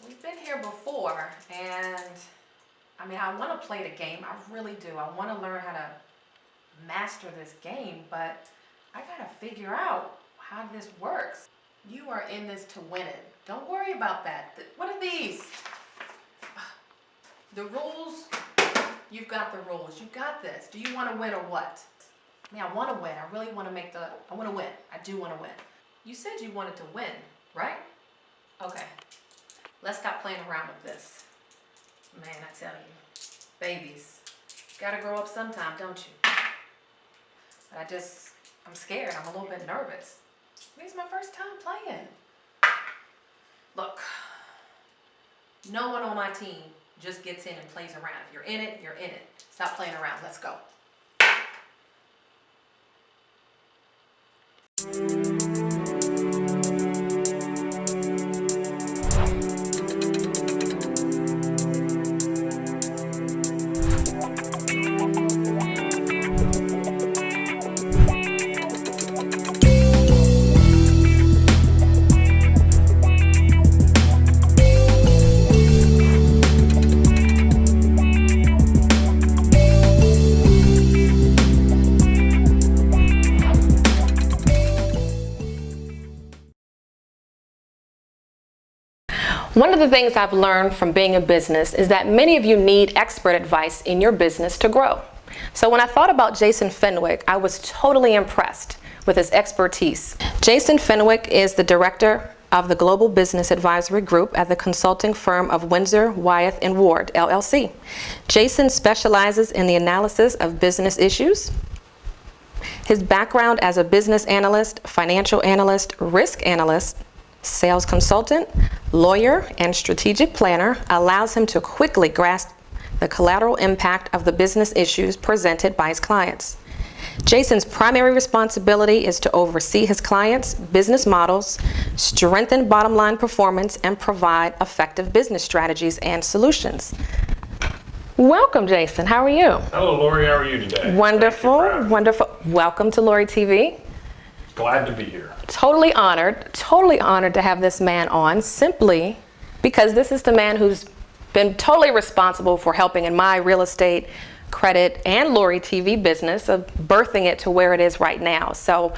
We've been here before, and I mean, I want to play the game. I really do. I want to learn how to master this game, but I gotta figure out how this works. You are in this to win it. Don't worry about that. What are these? The rules. You've got the rules. You got this. Do you want to win or what? I mean, I want to win. I really want to I want to win. I do want to win. You said you wanted to win, right? Okay. Let's stop playing around with this. Man, I tell you, babies, gotta grow up sometime, don't you? But I'm scared. I'm a little bit nervous. This is my first time playing. Look, no one on my team just gets in and plays around. If you're in it, you're in it. Stop playing around. Let's go. One of the things I've learned from being in business is that many of you need expert advice in your business to grow. So when I thought about Jason Fenwick, I was totally impressed with his expertise. Jason Fenwick is the director of the Global Business Advisory Group at the consulting firm of Windsor, Wyeth, and Ward LLC. Jason specializes in the analysis of business issues. His background as a business analyst, financial analyst, risk analyst, sales consultant, lawyer, and strategic planner allows him to quickly grasp the collateral impact of the business issues presented by his clients. Jason's primary responsibility is to oversee his clients' business models, strengthen bottom line performance, and provide effective business strategies and solutions. Welcome, Jason. How are you? Hello, Lorie. How are you today? Wonderful, wonderful. Welcome to Lorie TV. Glad to be here. Totally honored to have this man on, simply because this is the man who's been totally responsible for helping in my real estate, credit, and Lorie TV business of birthing it to where it is right now. So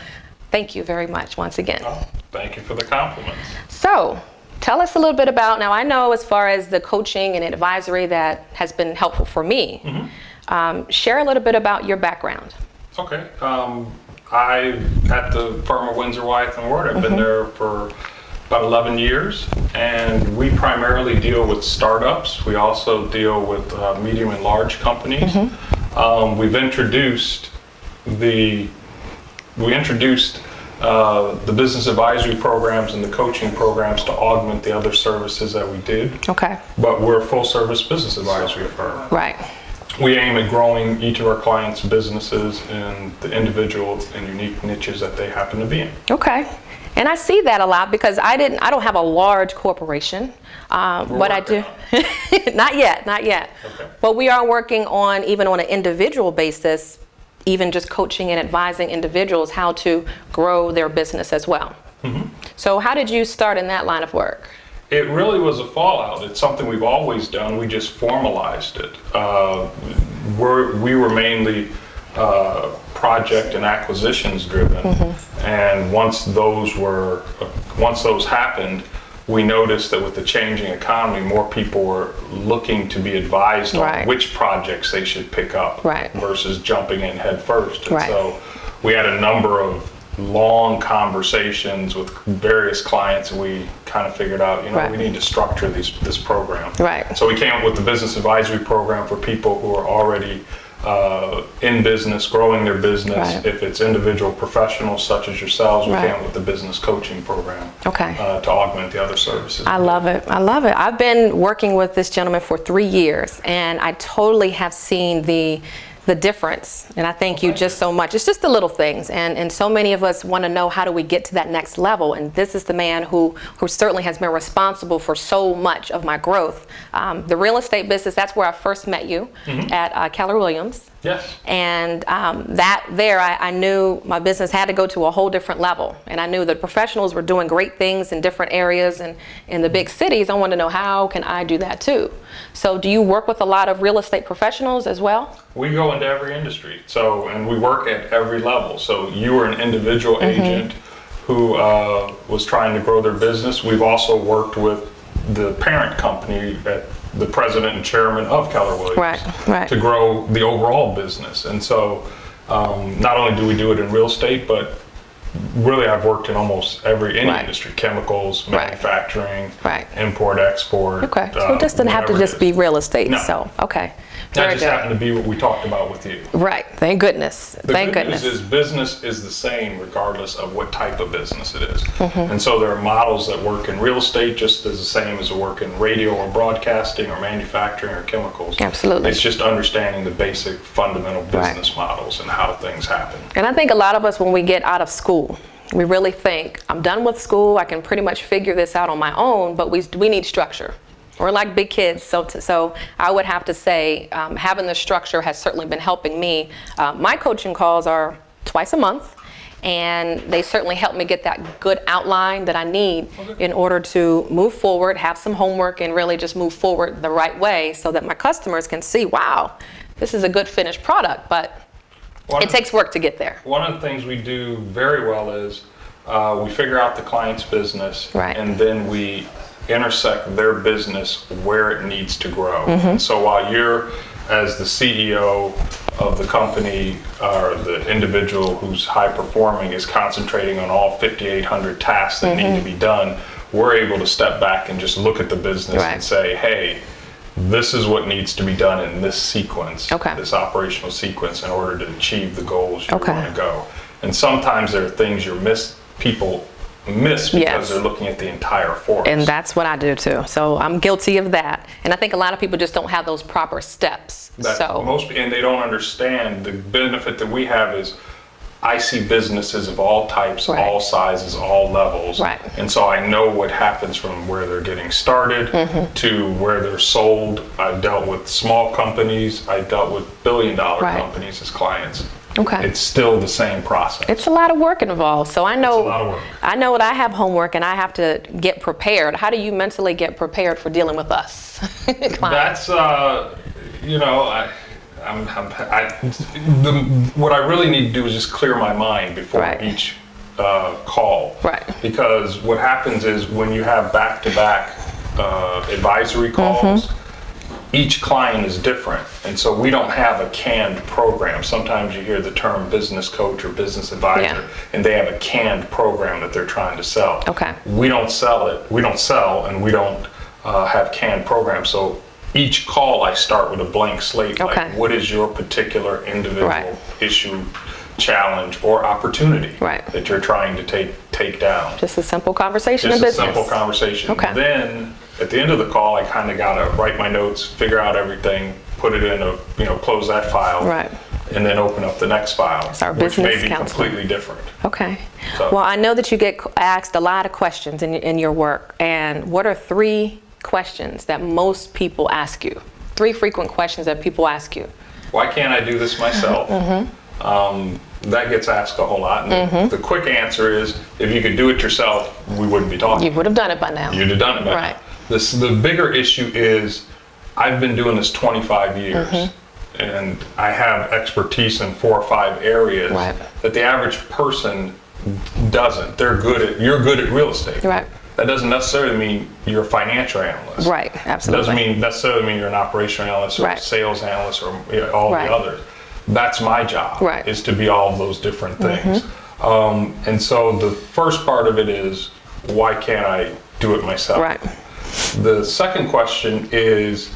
thank you very much once again. Oh, thank you for the compliments. So tell us a little bit about, now I know as far as the coaching and advisory that has been helpful for me. Share a little bit about your background. Okay. I'm at the firm of Windsor, Wyeth, and Ward. I've been there for about 11 years, and we primarily deal with startups. We also deal with medium and large companies. We've introduced the business advisory programs and the coaching programs to augment the other services that we did. Okay. But we're a full service business advisory firm. Right. We aim at growing each of our clients' businesses and the individual and unique niches that they happen to be in. Okay. And I see that a lot because I don't have a large corporation. What I do, not yet. Okay. But we are working on, even on an individual basis, even just coaching and advising individuals how to grow their business as well. So how did you start in that line of work? It really was a fallout. It's something we've always done. We just formalized it. We were mainly project and acquisitions driven, and once those happened, we noticed that with the changing economy, more people were looking to be advised on which projects they should pick up versus jumping in head first. And so we had a number of long conversations with various clients, and we kind of figured out, we need to structure this program. So we came up with the business advisory program for people who are already in business, growing their business. If it's individual professionals such as yourselves, we came up with the business coaching program to augment the other services. I love it. I've been working with this gentleman for 3 years, and I totally have seen the difference, and I thank you just so much. It's just the little things, and so many of us want to know, how do we get to that next level? And this is the man who certainly has been responsible for so much of my growth. The real estate business, that's where I first met you, at Keller Williams. Yes. And I knew my business had to go to a whole different level. And I knew that professionals were doing great things in different areas and in the big cities. I wanted to know, how can I do that too? So do you work with a lot of real estate professionals as well? We go into every industry. And we work at every level. So you were an individual agent who was trying to grow their business. We've also worked with the parent company at the president and chairman of Keller Williams to grow the overall business. And so not only do we do it in real estate, but really I've worked in almost any industry: chemicals, manufacturing, import, export. Okay, so it just doesn't have to just be real estate. No. So, okay. That just happened to be what we talked about with you. Right, thank goodness. The good news is business is the same regardless of what type of business it is. And so there are models that work in real estate just as the same as work in radio or broadcasting or manufacturing or chemicals. Absolutely. It's just understanding the basic fundamental business models and how things happen. And I think a lot of us, when we get out of school, we really think, I'm done with school, I can pretty much figure this out on my own, but we need structure. We're like big kids, so I would have to say having the structure has certainly been helping me. My coaching calls are twice a month, and they certainly help me get that good outline that I need in order to move forward, have some homework, and really just move forward the right way so that my customers can see, wow, this is a good finished product, but it takes work to get there. One of the things we do very well is we figure out the client's business, and then we intersect their business where it needs to grow. And so while you're, as the CEO of the company or the individual who's high performing, is concentrating on all 5,800 tasks that need to be done, we're able to step back and just look at the business and say, hey, this is what needs to be done in this sequence, this operational sequence, in order to achieve the goals you want to go. And sometimes there are things people miss because they're looking at the entire forest. And that's what I do too. So I'm guilty of that. And I think a lot of people just don't have those proper steps. And they don't understand the benefit that we have is I see businesses of all types, all sizes, all levels. And so I know what happens from where they're getting started to where they're sold. I've dealt with small companies. I've dealt with billion-dollar companies as clients. It's still the same process. It's a lot of work involved. So I know that I have homework and I have to get prepared. How do you mentally get prepared for dealing with us? That's, what I really need to do is just clear my mind before each call. Because what happens is when you have back-to-back advisory calls, each client is different, and so we don't have a canned program. Sometimes you hear the term business coach or business advisor, and they have a canned program that they're trying to sell. We don't sell it. We don't sell, and we don't have canned programs. So each call I start with a blank slate. Like, what is your particular individual issue, challenge, or opportunity that you're trying to take down? Just a simple conversation in business. Just a simple conversation. Then at the end of the call, I kind of got to write my notes, figure out everything, put it in close that file, and then open up the next file, which may be completely different. So, well, I know that you get asked a lot of questions in your work, and what are 3 questions that most people ask you? 3 frequent questions that people ask you. Why can't I do this myself? That gets asked a whole lot. And the quick answer is, if you could do it yourself, we wouldn't be talking. You would have done it by now. You'd have done it by now. The bigger issue is, I've been doing this 25 years, and I have expertise in 4 or 5 areas that the average person doesn't. You're good at real estate. That doesn't necessarily mean you're a financial analyst. Absolutely. Doesn't necessarily mean you're an operational analyst or a sales analyst or all the others. That's my job, is to be all of those different things. And so the first part of it is, why can't I do it myself? The second question is,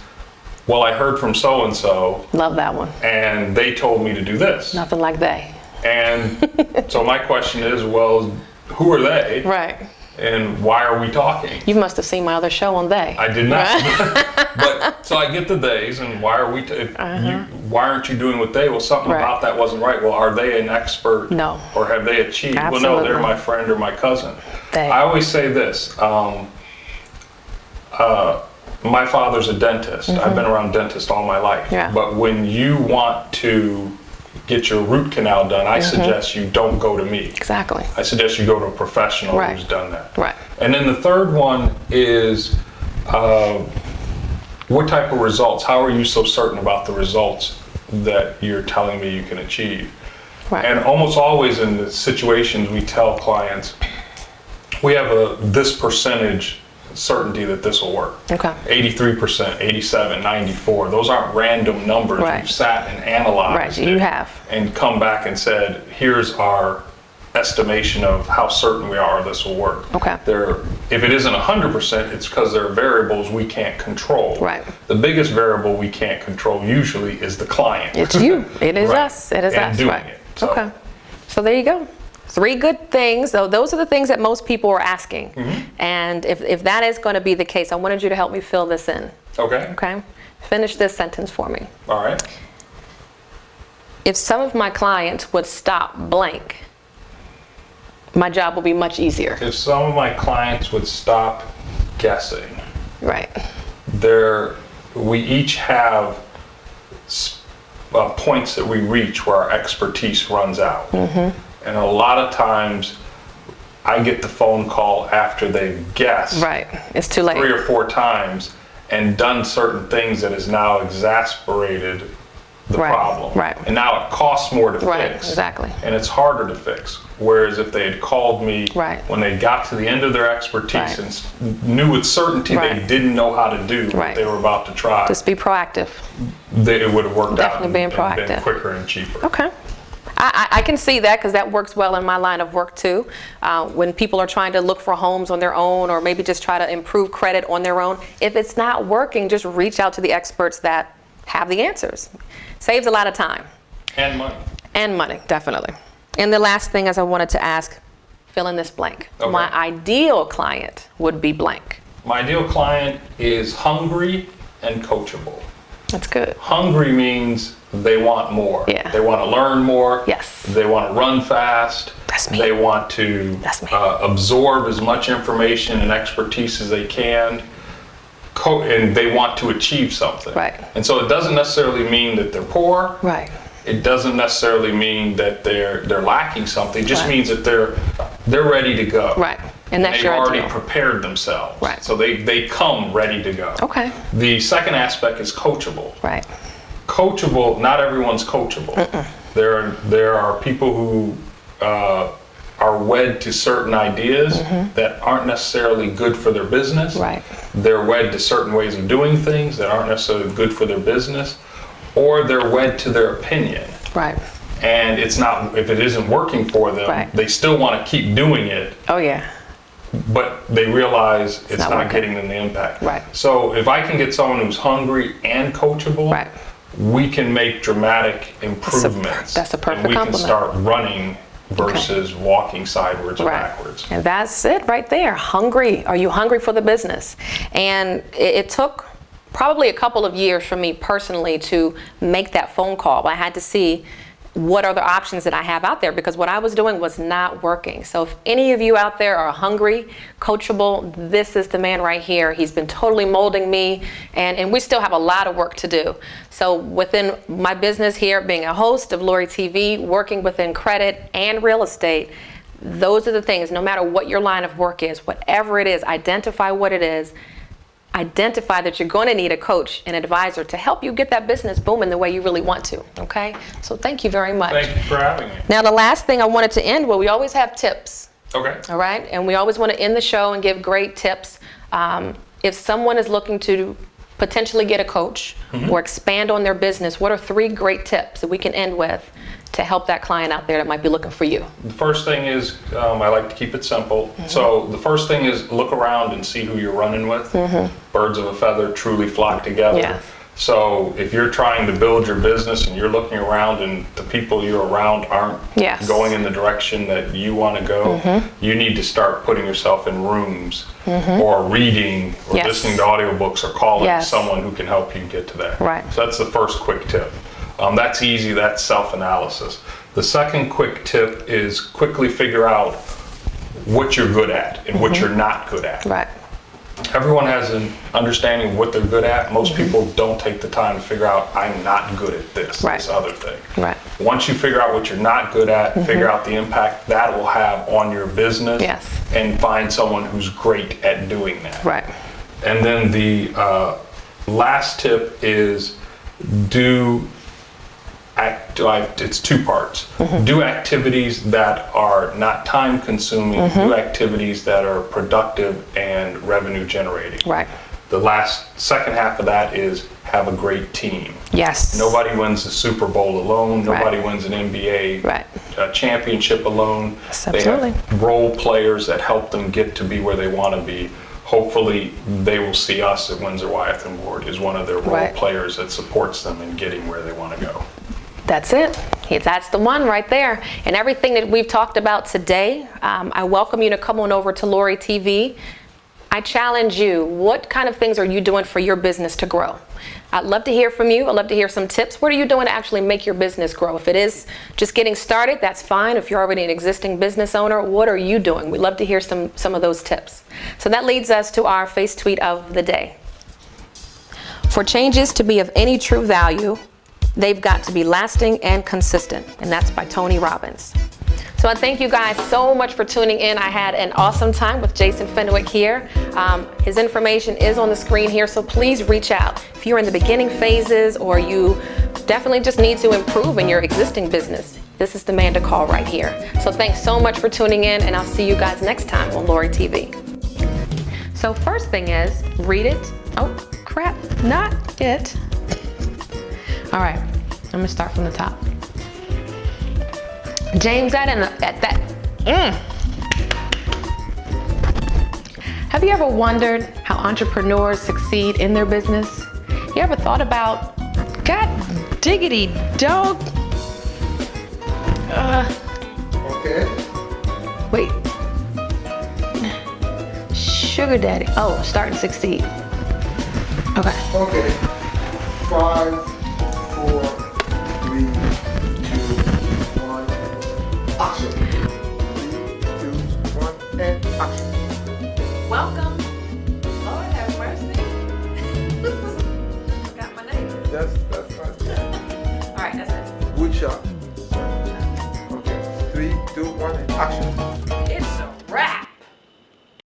well, I heard from so-and-so. Love that one. And they told me to do this. Nothing like they. And so my question is, well, who are they? And why are we talking? You must have seen my other show on they. I did not. But so I get the days, and why are we? Why aren't you doing what they? Well, something about that wasn't right. Well, are they an expert? No. Or have they achieved? Absolutely. Well, no, they're my friend or my cousin. They. I always say this. my father's a dentist. I've been around dentists all my life. Yeah. But when you want to get your root canal done, I suggest you don't go to me. Exactly. I suggest you go to a professional who's done that. Right. And then the third one is what type of results? How are you so certain about the results that you're telling me you can achieve? Right. And almost always in the situations we tell clients, we have this percentage certainty that this will work. Okay. 83%, 87, 94. Those aren't random numbers. Right. We've sat and analyzed Right, you have. and come back and said, here's our estimation of how certain we are this will work. Okay. If it isn't 100%, it's because there are variables we can't control. Right. The biggest variable we can't control usually is the client. It's you. It is Right. us. It is and us. doing Right. it. So. Okay. So there you go. 3 good things. So those are the things that most people are asking. And if that is going to be the case, I wanted you to help me fill this in. Okay. Okay? Finish this sentence for me. All right. If some of my clients would stop blank, my job will be much easier. If some of my clients would stop guessing, Right. we each have points that we reach where our expertise runs out. And a lot of times I get the phone call after they've guessed Right. It's too late. 3 or 4 times and done certain things that has now exasperated the Right, problem. right. And now it costs more to Right, fix. exactly. And it's harder to fix. Whereas if they had called me Right. when they got to the end of their expertise Right. and knew with certainty they Right. didn't know how to do what Right. they were about to try, Just be proactive. it would have worked Definitely out being and proactive. been quicker and cheaper. Okay. I can see that because that works well in my line of work too. When people are trying to look for homes on their own or maybe just try to improve credit on their own, if it's not working, just reach out to the experts that have the answers. Saves a lot of time. And money. And money, definitely. And the last thing is I wanted to ask, fill in this blank. Okay. My ideal client would be blank. My ideal client is hungry and coachable. That's good. Hungry means they want more. Yeah. They want to learn more. Yes. They want to run fast. That's me. They want to That's me. absorb as much information and expertise as they can. And they want to achieve something. Right. And so it doesn't necessarily mean that they're poor. Right. It doesn't necessarily mean that they're lacking something. It just Right. means that they're ready to go. Right. And that's they've your already ideal. prepared themselves. Right. So they come ready to go. Okay. The second aspect is coachable. Right. Coachable, not everyone's coachable. There are people who are wed to certain ideas that aren't necessarily good for their business. Right. They're wed to certain ways of doing things that aren't necessarily good for their business, or they're wed to their opinion. Right. And it's not, if it isn't working for them, Right. they still want to keep doing it, Oh yeah. but they realize it's not not working. getting them the impact. Right. So if I can get someone who's hungry and coachable, Right. we can make dramatic improvements. that's a perfect and we compliment. can start running versus walking sideways or Right. backwards. And that's it right there. Hungry. Are you hungry for the business? And it took probably a couple of years for me personally to make that phone call. I had to see what are the options that I have out there because what I was doing was not working. So if any of you out there are hungry, coachable, this is the man right here. He's been totally molding me and we still have a lot of work to do. So within my business here, being a host of Lorie TV, working within credit and real estate, those are the things, no matter what your line of work is, whatever it is, identify what it is. Identify that you're going to need a coach, an advisor to help you get that business booming the way you really want to. Okay? So thank you very much. Thank you for having me. Now, the last thing I wanted to end with, we always have tips. Okay. All right? And we always want to end the show and give great tips. If someone is looking to potentially get a coach or expand on their business, what are 3 great tips that we can end with to help that client out there that might be looking for you? The first thing is, I like to keep it simple. So the first thing is look around and see who you're running with. Birds of a feather truly flock together. Yes. So if you're trying to build your business and you're looking around and the people you're around aren't Yes. going in the direction that you want to go, you need to start putting yourself in rooms or reading or Yes. listening to audiobooks or calling Yes. someone who can help you get to that. Right. So that's the first quick tip. That's easy, that's self-analysis. The second quick tip is quickly figure out what you're good at and what you're not good at. Right. everyone has an understanding of what they're good at. Most people don't take the time to figure out, I'm not good at this other thing. Right. Once you figure out what you're not good at, figure out the impact that will have on your business, and find someone who's great at doing that. Right. And then the last tip is it's two parts. Do activities that are not time consuming, do activities that are productive and revenue generating. Right. The second half of that is have a great team. Yes. Nobody wins the Super Bowl alone. Nobody wins an NBA championship alone. Absolutely. They have role players that help them get to be where they want to be. Hopefully they will see us at Windsor, Wyeth, and Ward as one of their role players that supports them in getting where they want to go. That's it. That's the one right there. And everything that we've talked about today, I welcome you to come on over to Lorie TV. I challenge you, what kind of things are you doing for your business to grow? I'd love to hear from you. I'd love to hear some tips. What are you doing to actually make your business grow? If it is just getting started, that's fine. If you're already an existing business owner, what are you doing? We'd love to hear some of those tips. So that leads us to our face tweet of the day. For changes to be of any true value, they've got to be lasting and consistent. And that's by Tony Robbins. So I thank you guys so much for tuning in. I had an awesome time with Jason Fenwick here. His information is on the screen here, so please reach out. If you're in the beginning phases or you definitely just need to improve in your existing business, this is the man to call right here. So thanks so much for tuning in, and I'll see you guys next time on Lorie TV. So first thing is, read it. Oh, crap, not it. All right, I'm gonna start from the top. James, Have you ever wondered how entrepreneurs succeed in their business? You ever thought about, God diggity dog? Okay. Wait. Sugar daddy. Oh, start and succeed. Okay. Okay. 5, 4, 3, 2, 1, action. 3, 2, 1, and action. Welcome. Lord have mercy. Forgot my name. That's fine. All right, that's it. Good shot. Okay. 3, 2, 1, and action. It's